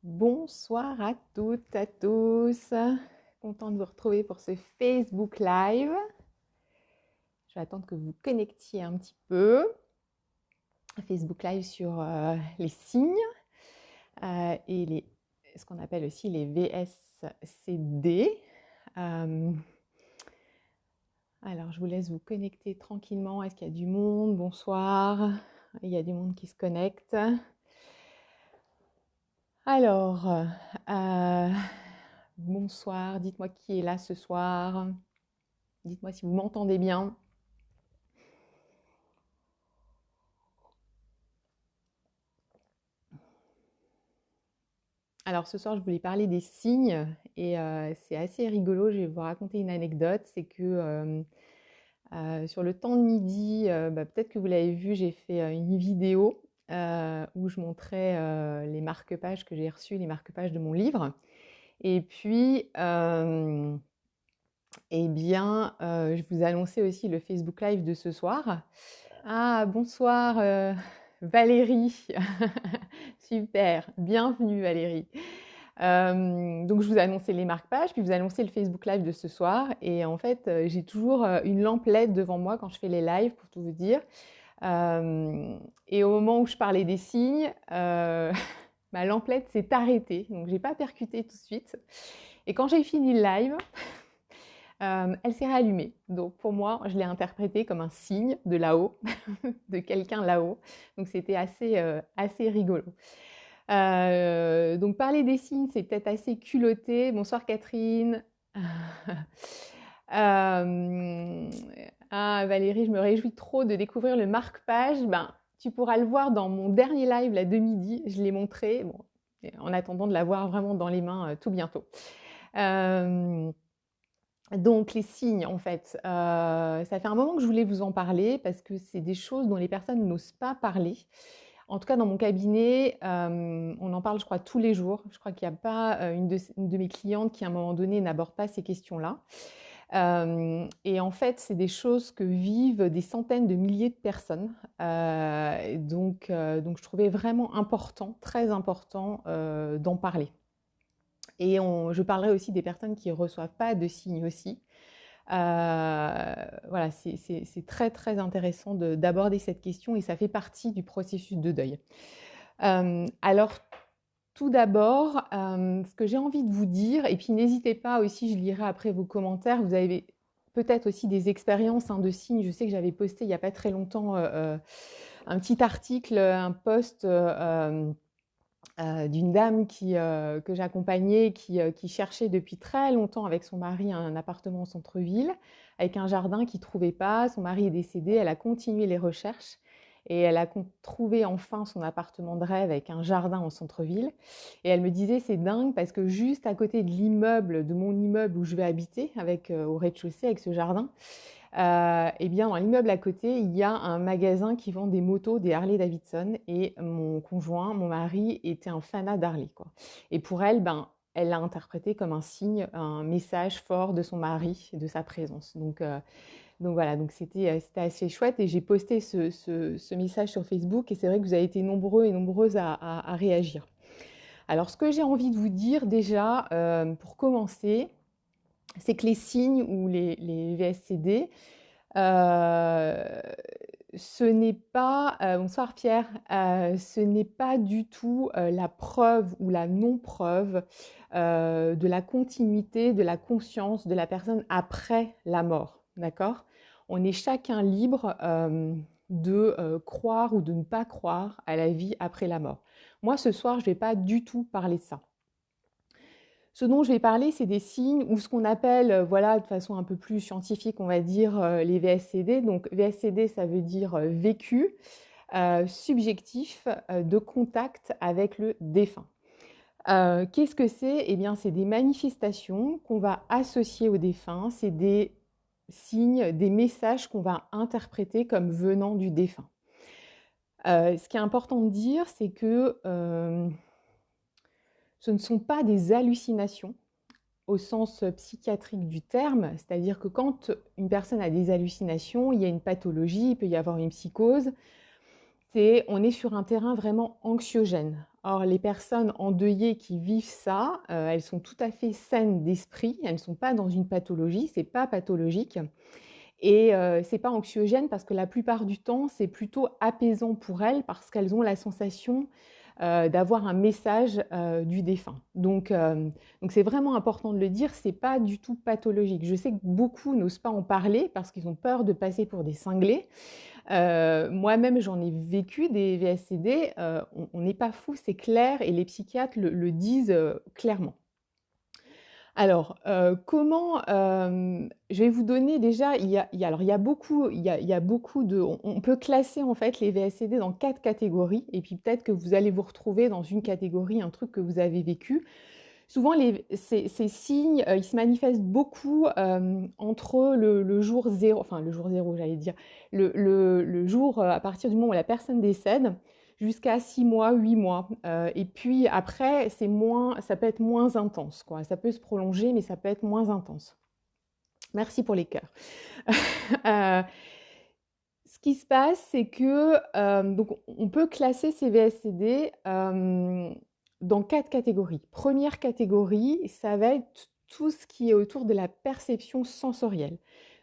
Bonsoir à toutes, à tous. Content de vous retrouver pour ce Facebook Live. Je vais attendre que vous vous connectiez un petit peu. Facebook Live sur les signes et ce qu'on appelle aussi les VSCD. Alors, je vous laisse vous connecter tranquillement. Est-ce qu'il y a du monde? Bonsoir. Il y a du monde qui se connecte. Alors, bonsoir. Dites-moi qui est là ce soir. Dites-moi si vous m'entendez bien. Alors ce soir, je voulais parler des signes et c'est assez rigolo. Je vais vous raconter une anecdote. C'est que sur le temps de midi, peut-être que vous l'avez vu, j'ai fait une vidéo où je montrais les marque-pages que j'ai reçus, les marque-pages de mon livre. Et puis, eh bien, je vous annonçais aussi le Facebook Live de ce soir. Ah, bonsoir Valérie. Super, bienvenue Valérie. Donc je vous ai annoncé les marque-pages, puis vous annoncez le Facebook Live de ce soir. Et en fait, j'ai toujours une lampe LED devant moi quand je fais les lives, pour tout vous dire. Et au moment où je parlais des signes, ma lampe LED s'est arrêtée. Donc j'ai pas percuté tout de suite. Et quand j'ai fini le live, elle s'est rallumée. Donc pour moi, je l'ai interprétée comme un signe de là-haut, de quelqu'un là-haut. Donc c'était assez rigolo. Donc parler des signes, c'est peut-être assez culotté. Bonsoir Catherine. Ah Valérie, je me réjouis trop de découvrir le marque-page. Ben, tu pourras le voir dans mon dernier live là de midi. Je l'ai montré. Bon, en attendant de l'avoir vraiment dans les mains tout bientôt. Donc les signes, en fait, ça fait un moment que je voulais vous en parler parce que c'est des choses dont les personnes n'osent pas parler. En tout cas, dans mon cabinet, on en parle, je crois, tous les jours. Je crois qu'il n'y a pas une de mes clientes qui, à un moment donné, n'aborde pas ces questions-là. Et en fait, c'est des choses que vivent des centaines de milliers de personnes. Donc, je trouvais vraiment important, très important, d'en parler. Et je parlerai aussi des personnes qui ne reçoivent pas de signes aussi. Voilà, c'est très très intéressant d'aborder cette question et ça fait partie du processus de deuil. Alors, tout d'abord, ce que j'ai envie de vous dire, et puis n'hésitez pas aussi, je lirai après vos commentaires, vous avez peut-être aussi des expériences de signes. Je sais que j'avais posté il n'y a pas très longtemps un petit article, un post d'une dame que j'accompagnais, qui cherchait depuis très longtemps avec son mari un appartement au centre-ville, avec un jardin qu'il ne trouvait pas. Son mari est décédé, elle a continué les recherches et elle a trouvé enfin son appartement de rêve avec un jardin au centre-ville. Et elle me disait, c'est dingue parce que juste à côté de l'immeuble, de mon immeuble où je vais habiter, au rez-de-chaussée avec ce jardin, eh bien, dans l'immeuble à côté, il y a un magasin qui vend des motos, des Harley-Davidson. Et mon conjoint, mon mari, était un fanat d'Harley, quoi. Et pour elle, elle l'a interprété comme un signe, un message fort de son mari, de sa présence. Donc voilà, donc c'était assez chouette. Et j'ai posté ce message sur Facebook. Et c'est vrai que vous avez été nombreux et nombreuses à réagir. Alors, ce que j'ai envie de vous dire déjà, pour commencer, c'est que les signes ou les VSCD, euh, ce n'est pas, bonsoir Pierre, ce n'est pas du tout la preuve ou la non-preuve de la continuité de la conscience de la personne après la mort, d'accord? On est chacun libre de croire ou de ne pas croire à la vie après la mort. Moi, ce soir, je ne vais pas du tout parler de ça. Ce dont je vais parler, c'est des signes ou ce qu'on appelle, voilà, de façon un peu plus scientifique, on va dire, les VSCD. Donc VSCD, ça veut dire vécu, subjectif, de contact avec le défunt. Qu'est-ce que c'est? Eh bien, c'est des manifestations qu'on va associer au défunt, c'est des signes, des messages qu'on va interpréter comme venant du défunt. Ce qui est important de dire, c'est que ce ne sont pas des hallucinations au sens psychiatrique du terme, c'est-à-dire que quand une personne a des hallucinations, il y a une pathologie, il peut y avoir une psychose. Il on est sur un terrain vraiment anxiogène. Or, les personnes endeuillées qui vivent ça, elles sont tout à fait saines d'esprit, elles ne sont pas dans une pathologie, c'est pas pathologique. Et c'est pas anxiogène parce que la plupart du temps, c'est plutôt apaisant pour elles parce qu'elles ont la sensation d'avoir un message du défunt. Donc c'est vraiment important de le dire, c'est pas du tout pathologique. Je sais que beaucoup n'osent pas en parler parce qu'ils ont peur de passer pour des cinglés. Moi-même, j'en ai vécu des VSCD. On n'est pas fou, c'est clair, et les psychiatres le disent clairement. Alors, comment, je vais vous donner déjà, alors il y a beaucoup de on peut classer en fait les VSCD dans 4 catégories et puis peut-être que vous allez vous retrouver dans une catégorie, un truc que vous avez vécu. Souvent ces signes, ils se manifestent beaucoup, entre le jour 0, enfin le jour 0 j'allais dire, le jour, à partir du moment où la personne décède, jusqu'à 6 mois, 8 mois. Et puis après, ça peut être moins intense, quoi. Ça peut se prolonger, mais ça peut être moins intense. Merci pour les cœurs. Euh, Ce qui se passe, c'est que donc on peut classer ces VSCD dans 4 catégories. Première catégorie, ça va être tout ce qui est autour de la perception sensorielle.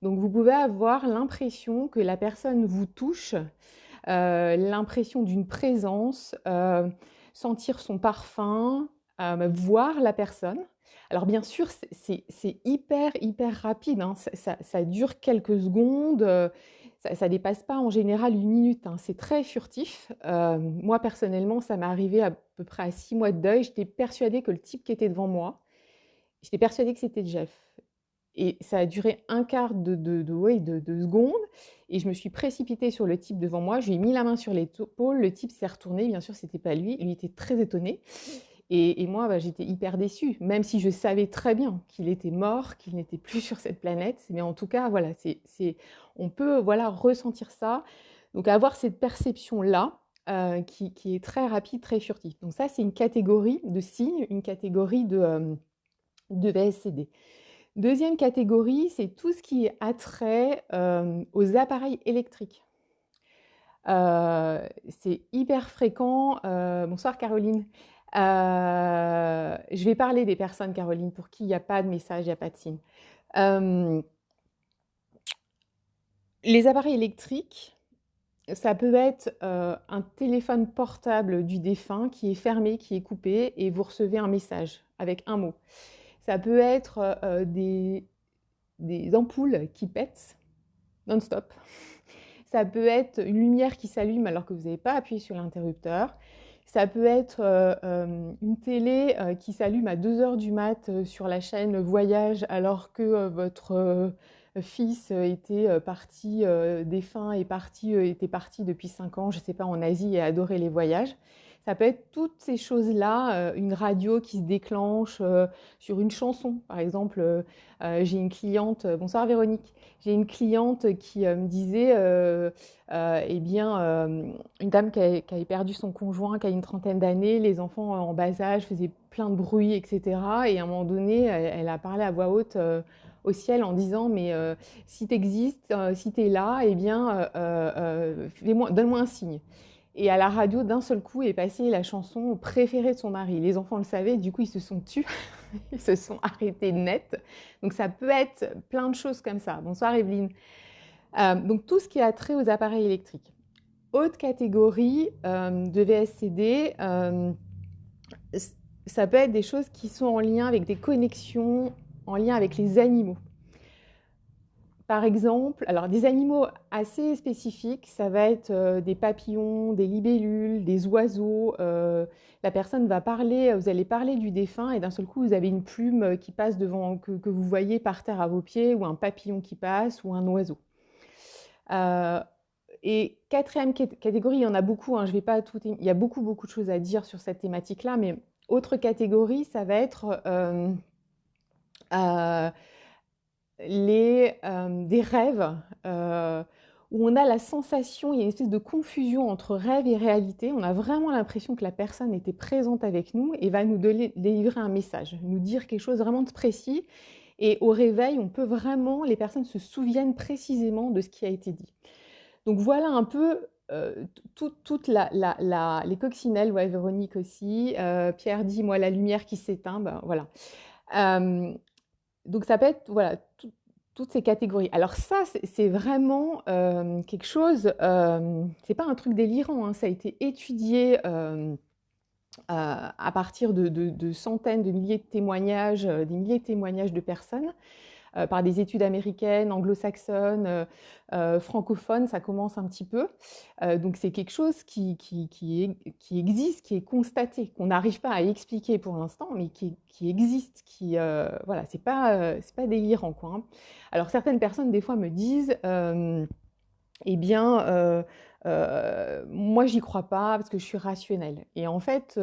Donc vous pouvez avoir l'impression que la personne vous touche, l'impression d'une présence, sentir son parfum, voir la personne. Alors bien sûr, c'est hyper, hyper rapide, hein. Ça dure quelques secondes, ça dépasse pas en général 1 minute, hein. C'est très furtif. Moi, personnellement, ça m'est arrivé à peu près à 6 mois de deuil. J'étais persuadée que le type qui était devant moi, j'étais persuadée que c'était Jeff. Et ça a duré un quart de seconde. Et je me suis précipitée sur le type devant moi. Je lui ai mis la main sur l'épaule. Le type s'est retourné. Bien sûr, c'était pas lui. Lui était très étonné. Et moi, bah, j'étais hyper déçue, même si je savais très bien qu'il était mort, qu'il n'était plus sur cette planète. Mais en tout cas, voilà, on peut voilà, ressentir ça. Donc avoir cette perception-là, qui est très rapide, très furtive. Donc ça, c'est une catégorie de signes, une catégorie de VSCD. Deuxième catégorie, c'est tout ce qui est attrait aux appareils électriques. C'est hyper fréquent. Bonsoir Caroline. Je vais parler des personnes, Caroline, pour qui il n'y a pas de message, il n'y a pas de signe. Les appareils électriques, ça peut être un téléphone portable du défunt qui est fermé, qui est coupé, et vous recevez un message avec un mot. Ça peut être des ampoules qui pètent non-stop. Ça peut être une lumière qui s'allume alors que vous n'avez pas appuyé sur l'interrupteur. Ça peut être une télé qui s'allume à 2 heures du mat sur la chaîne Voyage alors que votre fils était parti, défunt, était parti depuis 5 ans, je ne sais pas, en Asie et adorait les voyages. Ça peut être toutes ces choses-là, une radio qui se déclenche sur une chanson. Par exemple, j'ai une cliente, bonsoir Véronique, j'ai une cliente qui me disait, eh bien, une dame qui avait perdu son conjoint, qui a une trentaine d'années, les enfants en bas âge faisaient plein de bruit, etc. Et à un moment donné, elle a parlé à voix haute au ciel en disant, mais si tu existes, si tu es là, eh bien, donne-moi un signe. Et à la radio, d'un seul coup, est passée la chanson préférée de son mari. Les enfants le savaient, du coup, ils se sont tus, ils se sont arrêtés net. Donc, ça peut être plein de choses comme ça. Bonsoir, Evelyne. Donc, tout ce qui a trait aux appareils électriques. Autre catégorie de VSCD, ça peut être des choses qui sont en lien avec des connexions, en lien avec les animaux. Par exemple, alors des animaux assez spécifiques, ça va être des papillons, des libellules, des oiseaux. La personne va parler, vous allez parler du défunt et d'un seul coup, vous avez une plume qui passe devant, que vous voyez par terre à vos pieds, ou un papillon qui passe, ou un oiseau. Et quatrième catégorie, il y en a beaucoup, hein, je vais pas tout, il y a beaucoup de choses à dire sur cette thématique-là, mais autre catégorie, ça va être des rêves où on a la sensation, il y a une espèce de confusion entre rêve et réalité. On a vraiment l'impression que la personne était présente avec nous et va nous délivrer un message, nous dire quelque chose vraiment de précis. Et au réveil, on peut vraiment, les personnes se souviennent précisément de ce qui a été dit. Donc voilà un peu toutes les coccinelles, ouais, Véronique aussi. Pierre dit, moi, la lumière qui s'éteint, ben voilà. Euh, donc ça peut être, voilà, toutes ces catégories. Alors ça, c'est vraiment quelque chose, c'est pas un truc délirant, hein, ça a été étudié à partir de centaines, de milliers de témoignages, des milliers de témoignages de personnes, par des études américaines, anglo-saxonnes, francophones, ça commence un petit peu. Donc c'est quelque chose qui existe, qui est constaté, qu'on n'arrive pas à expliquer pour l'instant, mais qui existe, voilà, c'est pas délirant, quoi, hein. Alors certaines personnes, des fois, me disent, eh bien, moi, j'y crois pas parce que je suis rationnelle. Et en fait,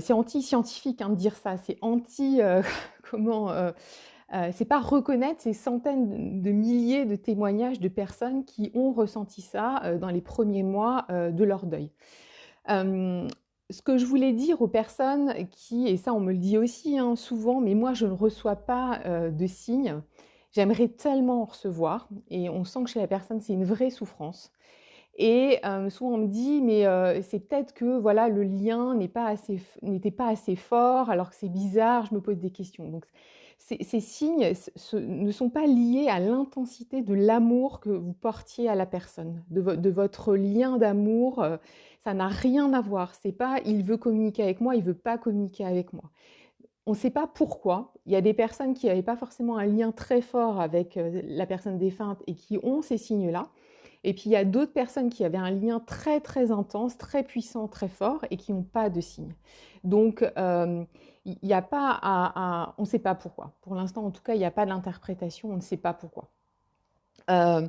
c'est anti-scientifique, hein, de dire ça. C'est anti, comment, c'est pas reconnaître ces centaines de milliers de témoignages de personnes qui ont ressenti ça dans les premiers mois de leur deuil. Ce que je voulais dire aux personnes qui, et ça on me le dit aussi, hein, souvent, mais moi je ne reçois pas de signes, j'aimerais tellement en recevoir, et on sent que chez la personne c'est une vraie souffrance. Et souvent on me dit, mais c'est peut-être que voilà, le lien n'était pas assez fort, alors que c'est bizarre, je me pose des questions. Donc ces signes ne sont pas liés à l'intensité de l'amour que vous portiez à la personne, de votre lien d'amour. Ça n'a rien à voir. C'est pas il veut communiquer avec moi, il veut pas communiquer avec moi. On ne sait pas pourquoi. Il y a des personnes qui n'avaient pas forcément un lien très fort avec la personne défunte et qui ont ces signes-là. Et puis il y a d'autres personnes qui avaient un lien très très intense, très puissant, très fort et qui n'ont pas de signes. Donc il n'y a pas on ne sait pas pourquoi. Pour l'instant, en tout cas, il n'y a pas d'interprétation, on ne sait pas pourquoi. Euh,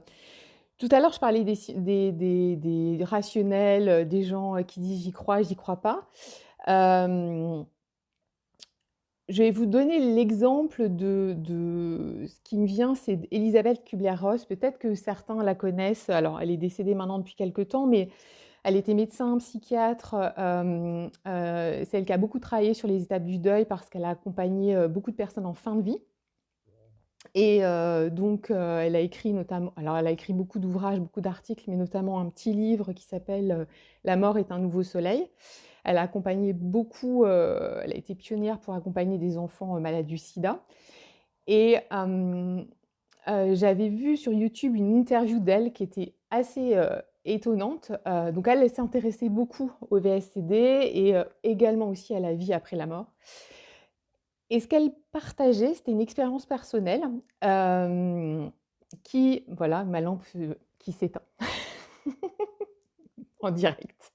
Tout à l'heure, je parlais des rationnels, des gens qui disent j'y crois pas. Euh, je vais vous donner l'exemple de ce qui me vient, c'est Elisabeth Kubler-Ross. Peut-être que certains la connaissent. Alors, elle est décédée maintenant depuis quelques temps, mais elle était médecin, psychiatre. C'est elle qui a beaucoup travaillé sur les étapes du deuil parce qu'elle a accompagné beaucoup de personnes en fin de vie. Et donc, elle a écrit notamment, alors elle a écrit beaucoup d'ouvrages, beaucoup d'articles, mais notamment un petit livre qui s'appelle La mort est un nouveau soleil. Elle a accompagné beaucoup, elle a été pionnière pour accompagner des enfants malades du sida. Et j'avais vu sur YouTube une interview d'elle qui était assez étonnante. Donc elle s'intéressait beaucoup au VSCD et également aussi à la vie après la mort. Et ce qu'elle partageait, c'était une expérience personnelle voilà, ma lampe qui s'éteint en direct.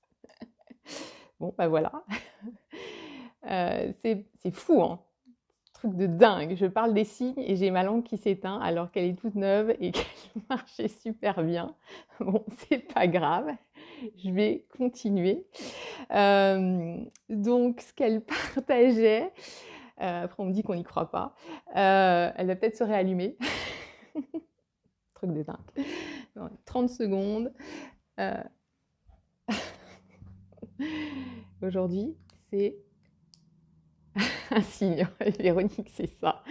Bon, ben voilà. C'est fou, hein. Truc de dingue. Je parle des signes et j'ai ma lampe qui s'éteint alors qu'elle est toute neuve et qu'elle marchait super bien. Bon, c'est pas grave. Je vais continuer. Donc, ce qu'elle partageait, après on me dit qu'on n'y croit pas, elle va peut-être se réallumer. Truc de dingue. Bon, 30 secondes. Euh, Aujourd'hui, c'est un signe. Véronique, c'est ça.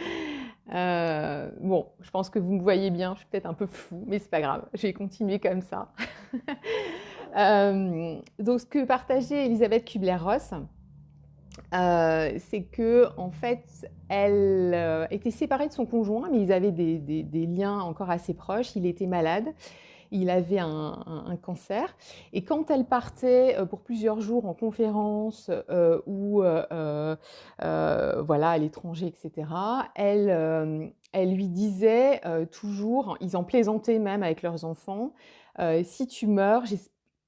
Bon, je pense que vous me voyez bien, je suis peut-être un peu floue, mais c'est pas grave, je vais continuer comme ça. Donc, ce que partageait Elisabeth Kubler-Ross, c'est que en fait, elle était séparée de son conjoint, mais ils avaient des liens encore assez proches. Il était malade, il avait un cancer, et quand elle partait pour plusieurs jours en conférence ou voilà à l'étranger, etc., elle lui disait toujours, ils en plaisantaient même avec leurs enfants, si tu meurs,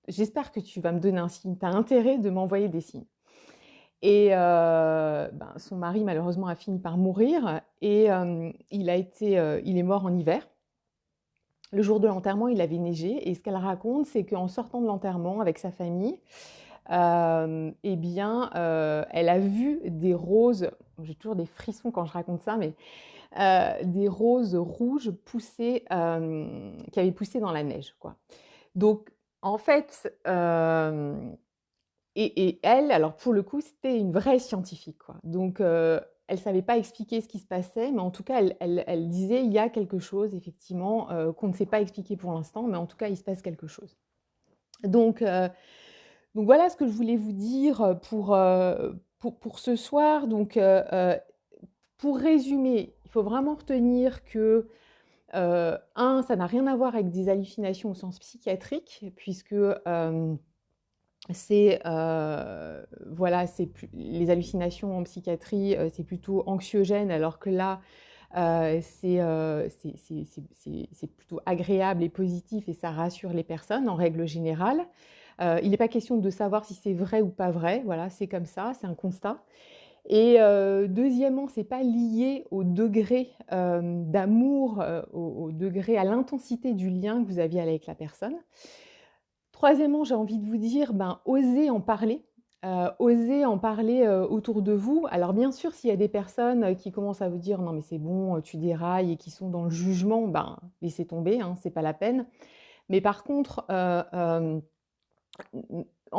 j'espère que tu vas me donner un signe. Tu as intérêt de m'envoyer des signes. Et son mari, malheureusement, a fini par mourir et il est mort en hiver. Le jour de l'enterrement, il avait neigé et ce qu'elle raconte, c'est qu'en sortant de l'enterrement avec sa famille, eh bien, elle a vu des roses, j'ai toujours des frissons quand je raconte ça, mais des roses rouges poussées, qui avaient poussé dans la neige, quoi. Donc, en fait, et elle, alors pour le coup, c'était une vraie scientifique, quoi. Donc, elle ne savait pas expliquer ce qui se passait, mais en tout cas, elle disait il y a quelque chose, effectivement, qu'on ne sait pas expliquer pour l'instant, mais en tout cas, il se passe quelque chose. Donc, donc voilà ce que je voulais vous dire pour ce soir. Donc, pour résumer, il faut vraiment retenir que, ça n'a rien à voir avec des hallucinations au sens psychiatrique, puisque voilà, les hallucinations en psychiatrie, c'est plutôt anxiogène, alors que là, c'est plutôt agréable et positif et ça rassure les personnes en règle générale. Il n'est pas question de savoir si c'est vrai ou pas vrai, voilà, c'est comme ça, c'est un constat. Et deuxièmement, c'est pas lié au degré d'amour, au degré, à l'intensité du lien que vous aviez avec la personne. Troisièmement, j'ai envie de vous dire, ben, osez en parler autour de vous. Alors bien sûr, s'il y a des personnes qui commencent à vous dire non mais c'est bon, tu dérailles et qui sont dans le jugement, ben laissez tomber, hein, c'est pas la peine. Mais par contre, en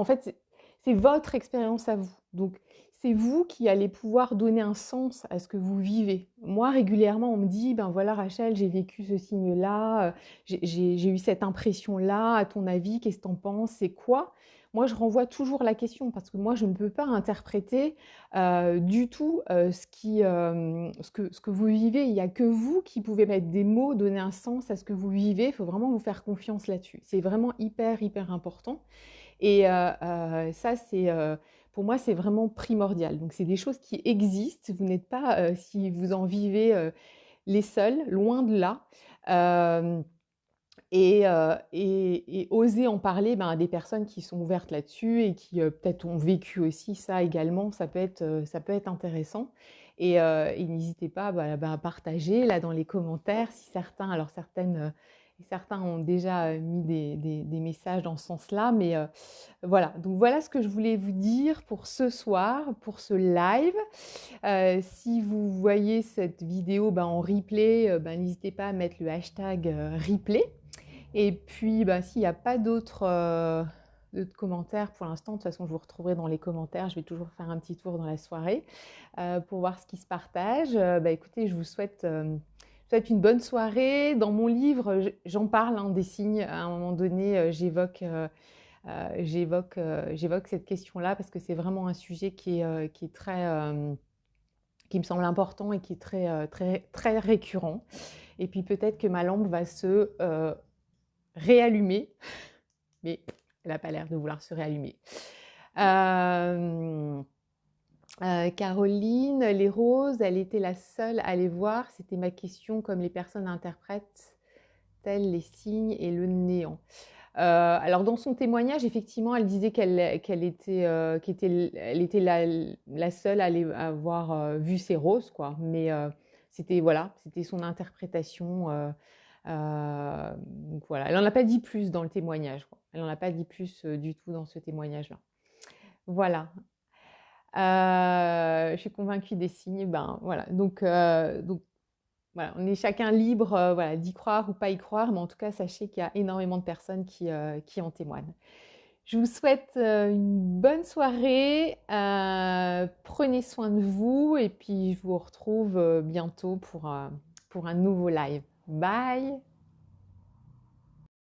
fait, c'est votre expérience à vous. Donc, c'est vous qui allez pouvoir donner un sens à ce que vous vivez. Moi, régulièrement, on me dit, ben voilà, Rachel, j'ai vécu ce signe-là, j'ai eu cette impression-là, à ton avis, qu'est-ce que t'en penses, c'est quoi? Moi, je renvoie toujours la question parce que moi, je ne peux pas interpréter du tout ce que vous vivez. Il n'y a que vous qui pouvez mettre des mots, donner un sens à ce que vous vivez. Il faut vraiment vous faire confiance là-dessus. C'est vraiment hyper, hyper important. Et ça, pour moi, c'est vraiment primordial. Donc, c'est des choses qui existent. Vous n'êtes pas, si vous en vivez, les seuls, loin de là. Euh, et oser en parler ben, à des personnes qui sont ouvertes là-dessus et qui peut-être ont vécu aussi ça également, ça peut être intéressant. Et n'hésitez pas à partager là dans les commentaires si certains, alors certains ont déjà mis des messages dans ce sens-là, mais voilà. Donc voilà ce que je voulais vous dire pour ce soir, pour ce live. Si vous voyez cette vidéo ben, en replay, ben, n'hésitez pas à mettre le hashtag replay. Et puis, bah, s'il n'y a pas d'autres commentaires pour l'instant, de toute façon, je vous retrouverai dans les commentaires. Je vais toujours faire un petit tour dans la soirée pour voir ce qui se partage. Bah, écoutez, je vous souhaite une bonne soirée. Dans mon livre, j'en parle hein, des signes. À un moment donné, j'évoque cette question-là parce que c'est vraiment un sujet qui est très, qui me semble important et qui est très, très récurrent. Et puis peut-être que ma lampe va se réallumer, mais elle n'a pas l'air de vouloir se réallumer. Caroline, les roses, elle était la seule à les voir. C'était ma question, comme les personnes interprètent-elles les signes et le néant. Alors dans son témoignage, effectivement, elle disait qu'elle était, elle était la seule à avoir vu ces roses, quoi. Mais c'était voilà, c'était son interprétation. Donc voilà, elle n'en a pas dit plus dans le témoignage, quoi. Elle n'en a pas dit plus du tout dans ce témoignage-là. Voilà. Je suis convaincue des signes. Ben voilà. Donc voilà, on est chacun libre, voilà, d'y croire ou pas y croire, mais en tout cas, sachez qu'il y a énormément de personnes qui en témoignent. Je vous souhaite une bonne soirée. Prenez soin de vous et puis je vous retrouve bientôt pour un nouveau live. Bye!